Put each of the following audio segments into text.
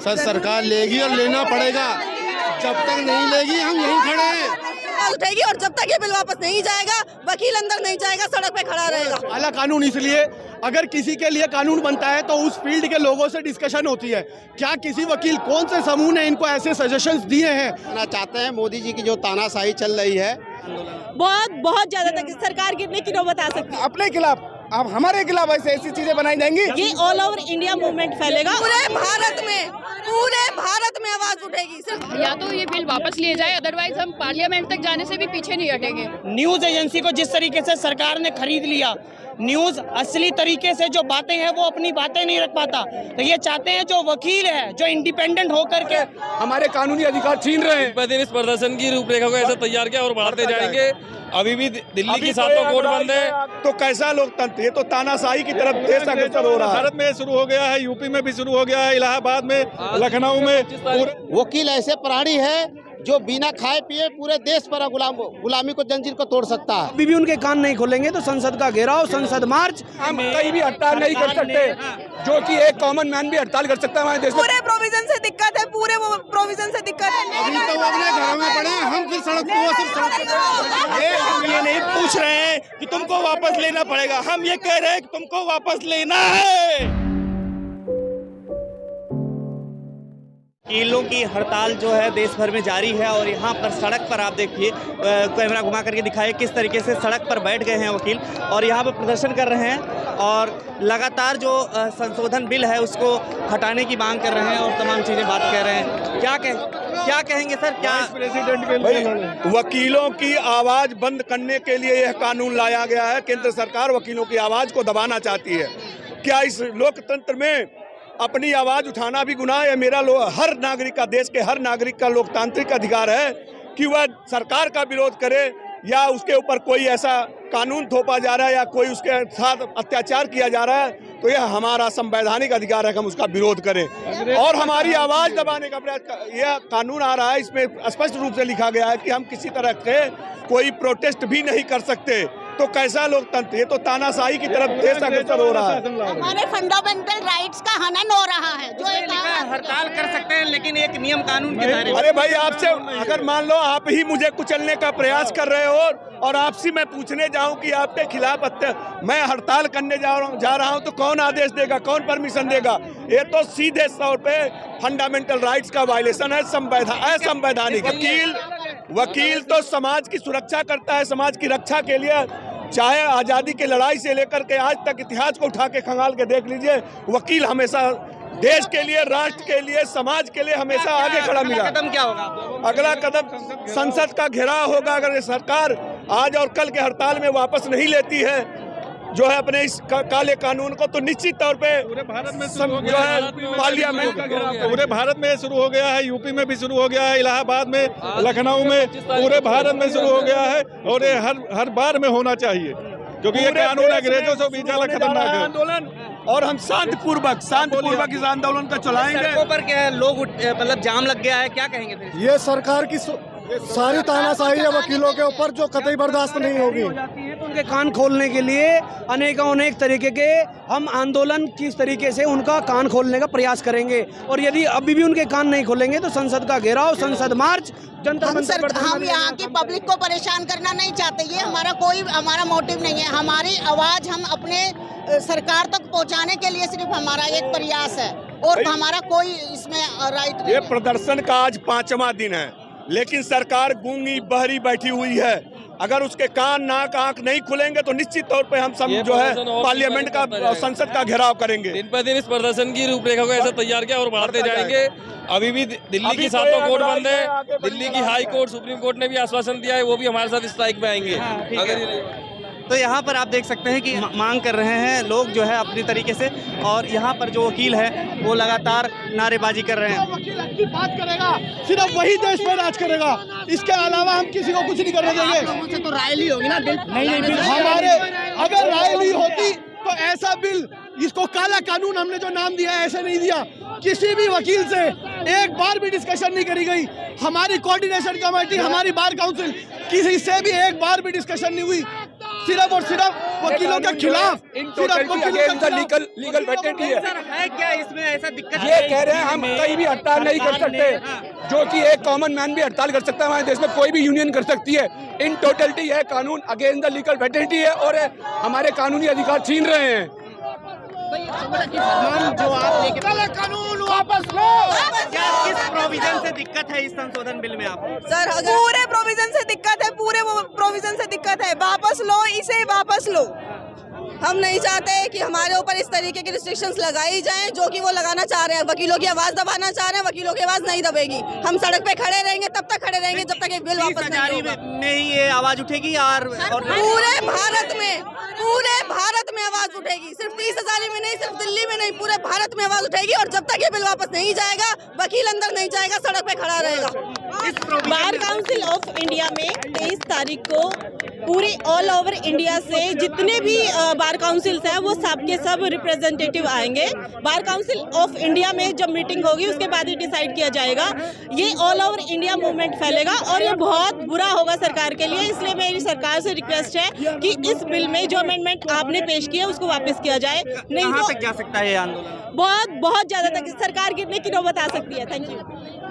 Sir सरकार लेगी और लेना पड़ेगा, जब तक नहीं लेगी हम यहीं खड़े हैं। उठेगी और जब तक ये बिल वापस नहीं जाएगा वकील अंदर नहीं जाएगा, सड़क पे खड़ा रहेगा। काला कानून इसलिए, अगर किसी के लिए कानून बनता है तो उस फील्ड के लोगों से डिस्कशन होती है। क्या किसी वकील, कौन से समूह ने इनको ऐसे सजेशंस दिए हैं? चाहते हैं मोदी जी की जो तानाशाही चल रही है, बहुत ज्यादा तक सरकार गिरने की नौबत आ सकती है। अपने खिलाफ, अब हमारे खिलाफ ऐसी चीजें बनाई जाएंगी। ये ऑल ओवर इंडिया मूवमेंट फैलेगा, पूरे भारत में आवाज उठेगी। सिर्फ या तो ये बिल वापस लिए जाए, अदरवाइज हम पार्लियामेंट तक जाने से भी पीछे नहीं हटेंगे। न्यूज एजेंसी को जिस तरीके से सरकार ने खरीद लिया, न्यूज असली तरीके से जो बातें हैं वो अपनी बातें नहीं रख पाता, तो ये चाहते हैं जो वकील है, जो इंडिपेंडेंट होकर के हमारे कानूनी अधिकार छीन रहे हैं। दिन इस प्रदर्शन की रूपरेखा को ऐसा तैयार किया और बढ़ाते जाएंगे। अभी भी दिल्ली की 7 कोर्ट बंद है, तो कैसा लोकतंत्र? ये तो तानाशाही की तरफ देश अग्रसर हो रहा है। भारत में शुरू हो गया है, यूपी में भी शुरू हो गया है, इलाहाबाद में, लखनऊ में। वकील ऐसे प्राणी है जो बिना खाए पिए पूरे देश पर गुलामी को, जंजीर को तोड़ सकता है। अभी भी उनके कान नहीं खोलेंगे तो संसद का घेराव, संसद मार्च। हम कहीं भी हड़ताल नहीं कर सकते, जो कि एक कॉमन मैन भी हड़ताल कर सकता है हमारे देश में। पूरे प्रोविजन से दिक्कत है, पूरे प्रोविजन से दिक्कत है। अभी तो वो अपने घरों में पड़े हैं, हम फिर सड़क पे हम ये नहीं पूछ रहे हैं कि तुमको वापस लेना पड़ेगा, हम ये कह रहे हैं कि तुमको वापस लेना है। वकीलों की हड़ताल जो है देश भर में जारी है और यहाँ पर सड़क पर आप देखिए, कैमरा घुमा करके दिखाए किस तरीके से सड़क पर बैठ गए हैं वकील और यहाँ पर प्रदर्शन कर रहे हैं और लगातार जो संशोधन बिल है उसको हटाने की मांग कर रहे हैं और तमाम चीज़ें बात कह रहे हैं। क्या कहेंगे सर? क्या प्रेसिडेंट के लिए वकीलों की आवाज बंद करने के लिए यह कानून लाया गया है। केंद्र सरकार वकीलों की आवाज को दबाना चाहती है। क्या इस लोकतंत्र में अपनी आवाज उठाना भी गुनाह है? हर नागरिक का, देश के हर नागरिक का लोकतांत्रिक अधिकार है कि वह सरकार का विरोध करे या उसके ऊपर कोई ऐसा कानून थोपा जा रहा है या कोई उसके साथ अत्याचार किया जा रहा है, तो यह हमारा संवैधानिक अधिकार है कि हम उसका विरोध करें और हमारी आवाज दबाने का प्रयास। यह कानून आ रहा है, इसमें स्पष्ट रूप से लिखा गया है कि हम किसी तरह से कोई प्रोटेस्ट भी नहीं कर सकते। तो कैसा लोकतंत्र? ये तो तानाशाही की तरफ देश अग्रसर हो रहा है। हमारे फंडामेंटल राइट्स का हनन हो रहा है। जो हड़ताल कर सकते हैं लेकिन एक नियम कानून के दायरे में। अरे भाई, आपसे अगर मान लो आप ही मुझे कुचलने का प्रयास कर रहे हो और आपसे मैं पूछने जाऊं कि आपके खिलाफ मैं हड़ताल करने जा रहा हूं तो कौन आदेश देगा, कौन परमिशन देगा? ये तो सीधे तौर पे फंडामेंटल राइट्स का वायलेशन है, असंवैधानिक। वकील तो समाज की सुरक्षा करता है, समाज की रक्षा के लिए, चाहे आज़ादी की लड़ाई से लेकर के आज तक इतिहास को उठा के खंगाल के देख लीजिए, वकील हमेशा देश के लिए, राष्ट्र के लिए, समाज के लिए हमेशा आगे खड़ा मिला। अगला कदम क्या होगा? अगला कदम संसद का घेराव होगा। अगर ये सरकार आज और कल के हड़ताल में वापस नहीं लेती है जो है अपने इस काले कानून को, तो निश्चित तौर पे पूरे भारत में जो है पार्लियामेंट, पूरे भारत में शुरू हो गया है, यूपी में भी शुरू हो गया है, इलाहाबाद में, लखनऊ में, पूरे भारत में शुरू हो गया है और ये हर बार में होना चाहिए क्योंकि ये कानून अंग्रेजों से भी ज्यादा खतरनाक है। आंदोलन और हम शांतिपूर्वक इस आंदोलन को चलाएंगे। सड़कों पर क्या लोग मतलब जाम लग गया है, क्या कहेंगे फिर? ये सरकार की सारी तानाशाही है वकीलों के ऊपर, जो कतई बर्दाश्त नहीं होगी। तो उनके कान खोलने के लिए अनेक तरीके के हम आंदोलन किस तरीके से उनका कान खोलने का प्रयास करेंगे और यदि अभी भी उनके कान नहीं खोलेंगे तो संसद का घेराव, संसद मार्च, जंतर मंतर पर। हम यहाँ की पब्लिक को परेशान करना नहीं चाहते, ये हमारा मोटिव नहीं है। हमारी आवाज हम अपने सरकार तक पहुँचाने के लिए सिर्फ हमारा एक प्रयास है और हमारा कोई इसमें राइट नहीं। ये प्रदर्शन का आज 5वां दिन है, लेकिन सरकार गूंगी बहरी बैठी हुई है। अगर उसके कान, नाक, आंख नहीं खुलेंगे तो निश्चित तौर पे हम सब जो है पार्लियामेंट का, संसद का घेराव करेंगे। दिन पर दिन इस प्रदर्शन की रूपरेखा को ऐसा तैयार किया और बढ़ाते जाएंगे। अभी भी दिल्ली की 7 कोर्ट बंद है, दिल्ली की हाई कोर्ट, सुप्रीम कोर्ट ने भी आश्वासन दिया है वो भी हमारे साथ स्ट्राइक में आएंगे। तो यहाँ पर आप देख सकते हैं कि मांग कर रहे हैं लोग जो है अपनी तरीके से और यहाँ पर जो वकील है वो लगातार नारेबाजी कर रहे हैं। वकील की बात करेगा, सिर्फ वही देश में राज करेगा, इसके अलावा हम किसी को कुछ नहीं करने देंगे। तो राय ली होगी ना बिल? नहीं, हमारे अगर राय ली होती तो ऐसा बिल, इसको काला कानून हमने जो नाम दिया है ऐसे नहीं दिया। किसी भी वकील से एक बार भी डिस्कशन नहीं करी गई। हमारी कोऑर्डिनेशन कमेटी, हमारी बार काउंसिल, किसी से भी एक बार भी डिस्कशन नहीं हुई। सिर्फ और सिर्फ वकीलों के खिलाफ, सिर्फ वकीलों का लीगल वेटेंटी है। सर है क्या इसमें ऐसा दिक्कत? ये कह रहे हैं हम कहीं भी हड़ताल नहीं कर सकते, जो कि एक कॉमन मैन भी हड़ताल कर सकता है, हमारे देश में कोई भी यूनियन कर सकती है। इन टोटलिटी है कानून अगेंस्ट द लीगल वेटेंटी है और हमारे कानूनी अधिकार छीन रहे हैं। जो आप लेके कानून वापस लो। क्या किस प्रोविजन से दिक्कत है इस संशोधन बिल में आपको? सर पूरे प्रोविजन से दिक्कत है, पूरे प्रोविजन से दिक्कत है। वापस लो, इसे वापस लो। हम नहीं चाहते कि हमारे ऊपर इस तरीके की रिस्ट्रिक्शंस लगाई जाएं जो कि वो लगाना चाह रहे हैं। वकीलों की आवाज दबाना चाह रहे हैं, वकीलों की आवाज नहीं दबेगी। हम सड़क पे खड़े रहेंगे, तब तक खड़े रहेंगे जब तक ये बिल वापस नहीं होगा। में ही ये आवाज उठेगी और पूरे भारत में आवाज उठेगी, सिर्फ 30,000 में नहीं, सिर्फ दिल्ली में नहीं, पूरे भारत में आवाज उठेगी। और जब तक ये बिल वापस नहीं जाएगा, वकील अंदर नहीं जाएगा, सड़क पे खड़ा रहेगा। बार काउंसिल ऑफ इंडिया में 23 तारीख को पूरे ऑल ओवर इंडिया से जितने भी बार काउंसिल्स हैं वो सब के सब रिप्रेजेंटेटिव आएंगे। बार काउंसिल ऑफ इंडिया में जब मीटिंग होगी उसके बाद ही डिसाइड किया जाएगा। ये ऑल ओवर इंडिया मूवमेंट फैलेगा और ये बहुत बुरा होगा सरकार के लिए। इसलिए मेरी सरकार से रिक्वेस्ट है कि इस बिल में जो अमेंडमेंट आपने पेश किया उसको वापस किया जाए। नहीं कहां तक जा सकता है ये आंदोलन? बहुत ज्यादा तक सरकार गिरने की नौबत आ सकती है। Thank you.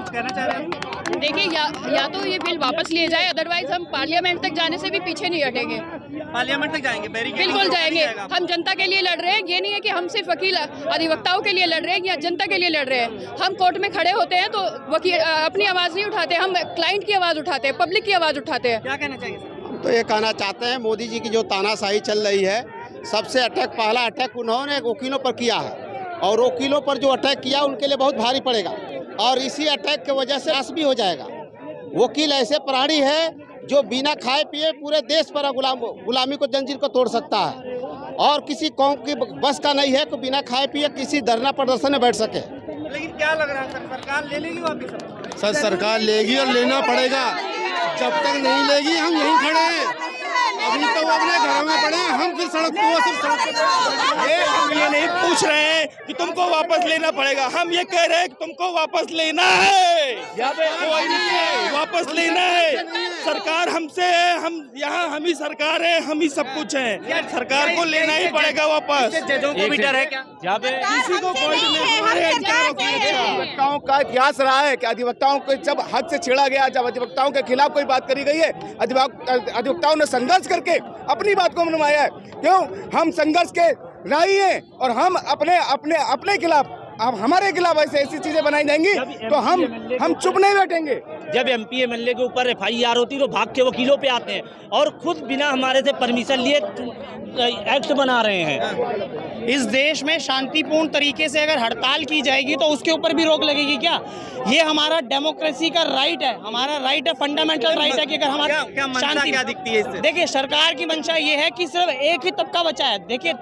कहना चाह रहे हैं? देखिए या तो ये बिल वापस लिए जाए, अदरवाइज हम पार्लियामेंट तक जाने से भी पीछे नहीं हटेंगे। पार्लियामेंट तक जाएंगे? बिल्कुल जाएंगे। हम जनता के लिए लड़ रहे हैं, ये नहीं है कि हम सिर्फ वकील अधिवक्ताओं के लिए लड़ रहे हैं या जनता के लिए लड़ रहे हैं। हम कोर्ट में खड़े होते हैं तो वकील अपनी आवाज़ नहीं उठाते, हम क्लाइंट की आवाज़ उठाते हैं, पब्लिक की आवाज़ उठाते हैं। क्या कहना चाहिए? तो ये कहना चाहते हैं मोदी जी की जो तानाशाही चल रही है, सबसे पहला अटैक उन्होंने वकीलों पर किया है और वकीलों पर जो अटैक किया उनके लिए बहुत भारी पड़ेगा और इसी अटैक की वजह से नाश भी हो जाएगा। वकील ऐसे प्राणी है जो बिना खाए पिए पूरे देश पर गुलामी को जंजीर को तोड़ सकता है और किसी कौम की बस का नहीं है कि बिना खाए पिए किसी धरना प्रदर्शन में बैठ सके। लेकिन क्या लग रहा है सर, सरकार ले लेगी वापस? सर सरकार लेगी और लेना पड़ेगा। जब तक नहीं लेगी हम यहीं खड़े हैं। अभी तो वो अपने घरों में पड़े हैं, हम फिर सड़क पे सिर्फ सड़क पे। हम ये नहीं पूछ रहे हैं कि तुमको वापस लेना पड़ेगा, हम ये कह रहे हैं कि तुमको वापस लेना है। कोई नहीं है, वापस लेना है। सरकार हमसे है, हम यहाँ हम ही सरकार है, हम ही सब कुछ है। सरकार को लेना ही पड़ेगा वापस। जजों को भी डर है क्या? किसी को कोई नहीं, हमारे अधिकारों की अधिवक्ताओं का इतिहास रहा है कि अधिवक्ताओं को जब हद से छेड़ा गया, जब अधिवक्ताओं के खिलाफ कोई बात करी गई है, अधिवक्ताओं ने संघर्ष करके अपनी बात को मनवाया है। क्यों? हम संघर्ष के राही हैं और हम अपने खिलाफ, अब हमारे खिलाफ ऐसी चीजें बनाई जाएंगी तो हम चुप नहीं बैठेंगे। जब MP MLA के ऊपर FIR होती तो भाग के वकीलों पे आते हैं और खुद बिना हमारे से परमिशन लिए एक्ट बना रहे हैं। इस देश में शांतिपूर्ण तरीके से अगर हड़ताल की जाएगी तो उसके ऊपर भी रोक लगेगी क्या? ये हमारा डेमोक्रेसी का राइट है, हमारा राइट है, फंडामेंटल राइट है कि अगर हमारा शांति क्या दिखती है इससे? देखिए सरकार की मंशा ये है कि सिर्फ एक ही तबका बचा है। देखिए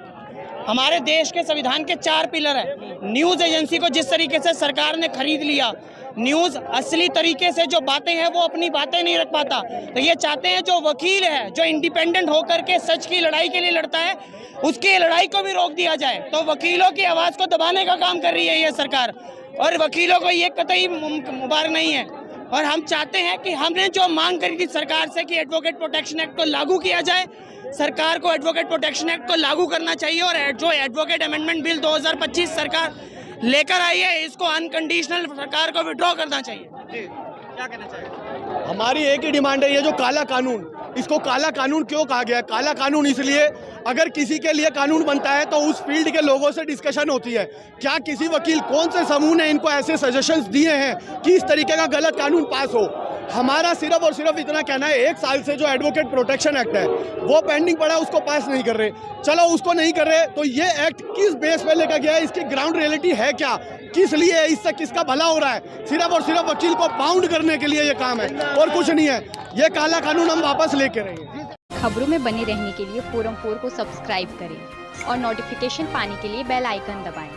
हमारे देश के संविधान के 4 पिलर है। न्यूज़ एजेंसी को जिस तरीके से सरकार ने खरीद लिया, न्यूज़ असली तरीके से जो बातें हैं वो अपनी बातें नहीं रख पाता, तो ये चाहते हैं जो वकील है, जो इंडिपेंडेंट होकर के सच की लड़ाई के लिए लड़ता है, उसकी लड़ाई को भी रोक दिया जाए। तो वकीलों की आवाज़ को दबाने का काम कर रही है ये सरकार और वकीलों को ये कतई मुबारक नहीं है। और हम चाहते हैं कि हमने जो मांग करी थी सरकार से कि एडवोकेट प्रोटेक्शन एक्ट को लागू किया जाए, सरकार को एडवोकेट प्रोटेक्शन एक्ट को लागू करना चाहिए और जो एडवोकेट अमेंडमेंट बिल 2025 सरकार लेकर आई है इसको अनकंडीशनल सरकार को विड्रॉ करना चाहिए। क्या कहना चाहिए? हमारी एक ही डिमांड है, ये जो काला कानून, इसको काला कानून क्यों कहा गया है? काला कानून इसलिए, अगर किसी के लिए कानून बनता है तो उस फील्ड के लोगों से डिस्कशन होती है। क्या किसी वकील, कौन से समूह ने इनको ऐसे सजेशंस दिए हैं कि इस तरीके का गलत कानून पास हो? हमारा सिर्फ और सिर्फ इतना कहना है, 1 साल से जो एडवोकेट प्रोटेक्शन एक्ट है वो पेंडिंग पड़ा है, उसको पास नहीं कर रहे। चलो उसको नहीं कर रहे तो ये एक्ट किस बेस पे लेकर गया है? इसकी ग्राउंड रियलिटी है क्या? किस लिए? इससे किसका भला हो रहा है? सिर्फ और सिर्फ वकील को बाउंड करने के लिए ये काम है और कुछ नहीं है। ये काला कानून हम वापस लेके रहेंगे। खबरों में बने रहने के लिए फोरम 4 को सब्सक्राइब करें और नोटिफिकेशन पाने के लिए बेल आइकन दबाएं।